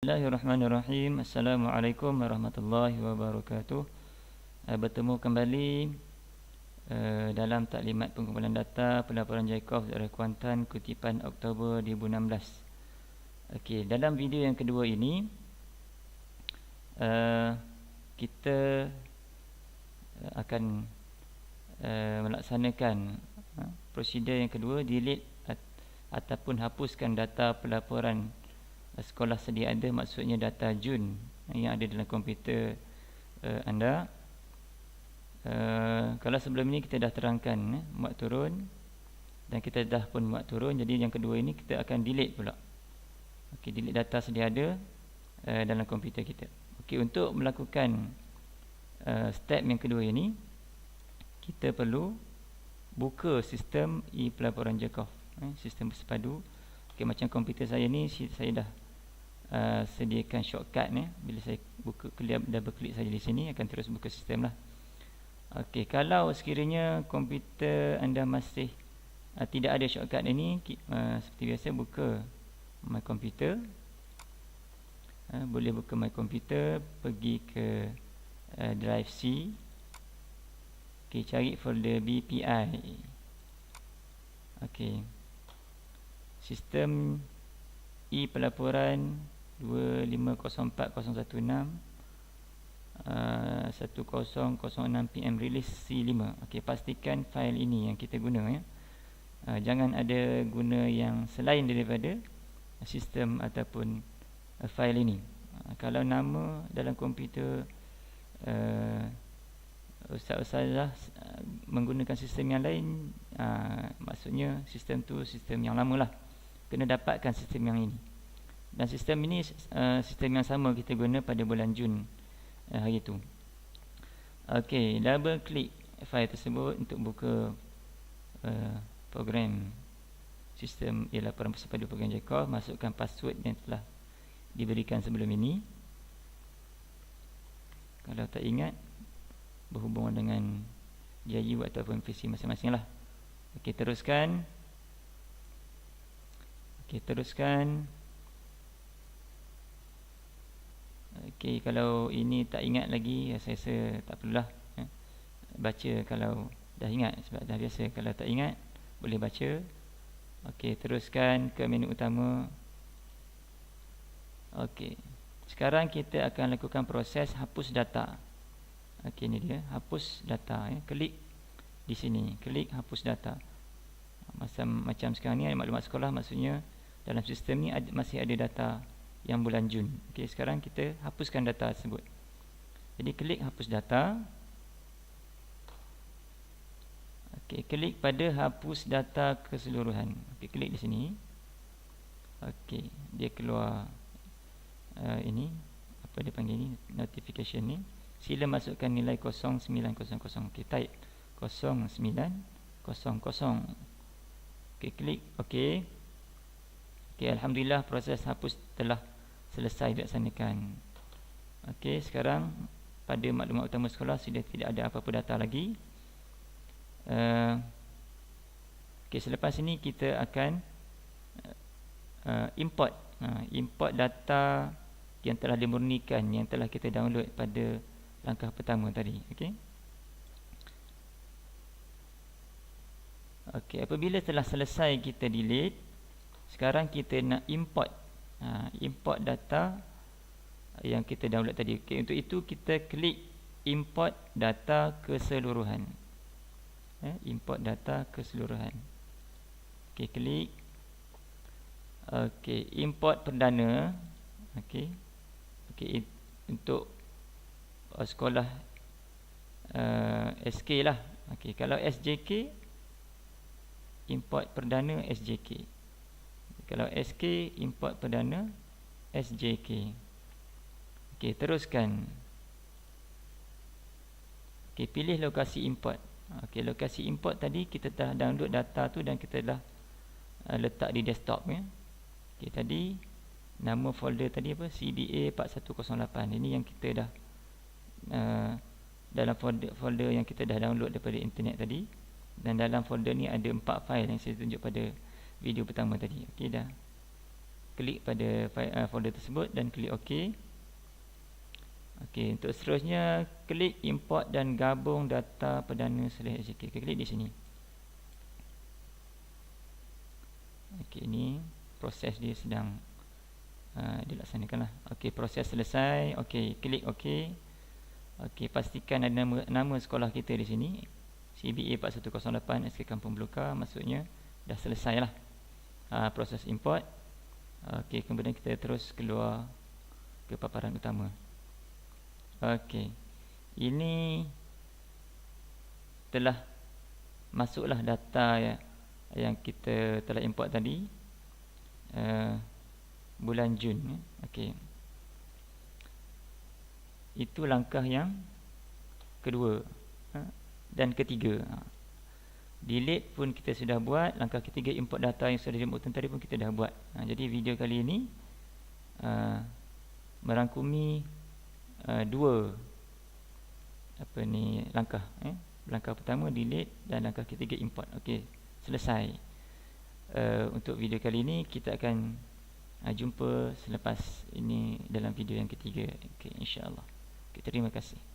Bismillahirrahmanirrahim. Assalamualaikum warahmatullahi wabarakatuh. Bertemu kembali dalam taklimat pengumpulan data pelaporan Jaikov dari Kuantan kutipan Oktober 2016. Okey, dalam video yang kedua ini kita akan melaksanakan prosedur yang kedua, delete ataupun hapuskan data pelaporan sekolah sedia ada, maksudnya data Jun yang ada dalam komputer anda. Kalau sebelum ini kita dah terangkan muat turun dan kita dah pun muat turun, jadi yang kedua ini kita akan delete pula. Okey, delete data sedia ada dalam komputer kita. Okey, untuk melakukan step yang kedua ini, kita perlu buka sistem e-pelaporan Jaikov, sistem bersepadu. Okey, macam komputer saya ni, saya dah sediakan shortcut ni. Bila saya buka, double klik saja di sini, akan terus buka sistem lah. Okey, kalau sekiranya komputer anda masih tidak ada shortcut ini, seperti biasa buka My Computer. Boleh buka My Computer, pergi ke drive C. Okey, cari folder BPI. Okey, sistem e-pelaporan 2504016 10:06 PM release C5. Okey, pastikan fail ini yang kita guna ya. Jangan ada guna yang selain daripada sistem ataupun fail ini. Kalau nama dalam komputer ustaz-ustazah menggunakan sistem yang lain, maksudnya sistem tu sistem yang lama lah. Kena dapatkan sistem yang ini. Dan sistem ini sistem yang sama kita guna pada bulan Jun hari itu. Okey, double klik fail tersebut untuk buka program sistem e-laporan bersepadu program Jaikov. Masukkan password yang telah diberikan sebelum ini. Kalau tak ingat, berhubungan dengan JU ataupun PC masing-masing lah. Okey, teruskan. Okey, kalau ini tak ingat lagi, saya rasa tak perlulah baca kalau dah ingat, sebab dah biasa. Kalau tak ingat, boleh baca. Okey, teruskan ke menu utama. Okey, sekarang kita akan lakukan proses hapus data. Okey, ini dia, hapus data ya. Klik di sini, klik hapus data. Macam sekarang ni maklumat sekolah, maksudnya dalam sistem ni masih ada data yang bulan Jun. Okey, sekarang kita hapuskan data tersebut. Jadi klik hapus data. Okey, klik pada hapus data keseluruhan. Okey, klik di sini. Okey, dia keluar ini, apa dia panggil ni, notification ni. Sila masukkan nilai 0900. Okey, type 0900. Okey, klik okey. Okey, alhamdulillah proses hapus telah selesai dilaksanakan. Okey, sekarang pada maklumat utama sekolah sudah tidak ada apa-apa data lagi. Okey, selepas ini kita akan import data yang telah dimurnikan, yang telah kita download pada langkah pertama tadi. Okey. Okey, apabila telah selesai kita delete, sekarang kita nak import data yang kita download tadi. Okey, untuk itu kita klik import data keseluruhan. Import data keseluruhan. Okey, klik. Okey, import perdana. Okey, untuk sekolah SK lah. Okey, kalau SJK, import perdana SJK. Kalau SK, import perdana SJK. Okey, teruskan. Okey, pilih lokasi import. Okey, lokasi import tadi kita telah download data tu dan kita dah letak di desktop ya. Okey, tadi nama folder tadi apa? CDA 4108. Ini yang kita dah dalam folder yang kita dah download daripada internet tadi. Dan dalam folder ni ada 4 fail yang saya tunjuk pada video pertama tadi. Okey, dah klik pada folder tersebut dan klik OK. Okey, untuk seterusnya klik import dan gabung data perdana /SJK. Klik di sini. Okey, ini proses dia sedang dilaksanakanlah. Okey, proses selesai. Okey, klik OK. Okey, pastikan ada nama sekolah kita di sini. CBA 4108 SK Kampung Belukar, maksudnya dah selesailah proses import. Okey, kemudian kita terus keluar ke paparan utama. Okey, ini telah masuklah data yang kita telah import tadi, bulan Jun. Okey, itu langkah yang kedua dan ketiga. Delete pun kita sudah buat. Langkah ketiga, import data yang sudah diinputkan tadi pun kita dah buat. Jadi video kali ini merangkumi dua langkah. Langkah pertama delete dan langkah ketiga import. Okey, selesai. Untuk video kali ini kita akan jumpa selepas ini dalam video yang ketiga. Okey, insya-Allah. Okay, terima kasih.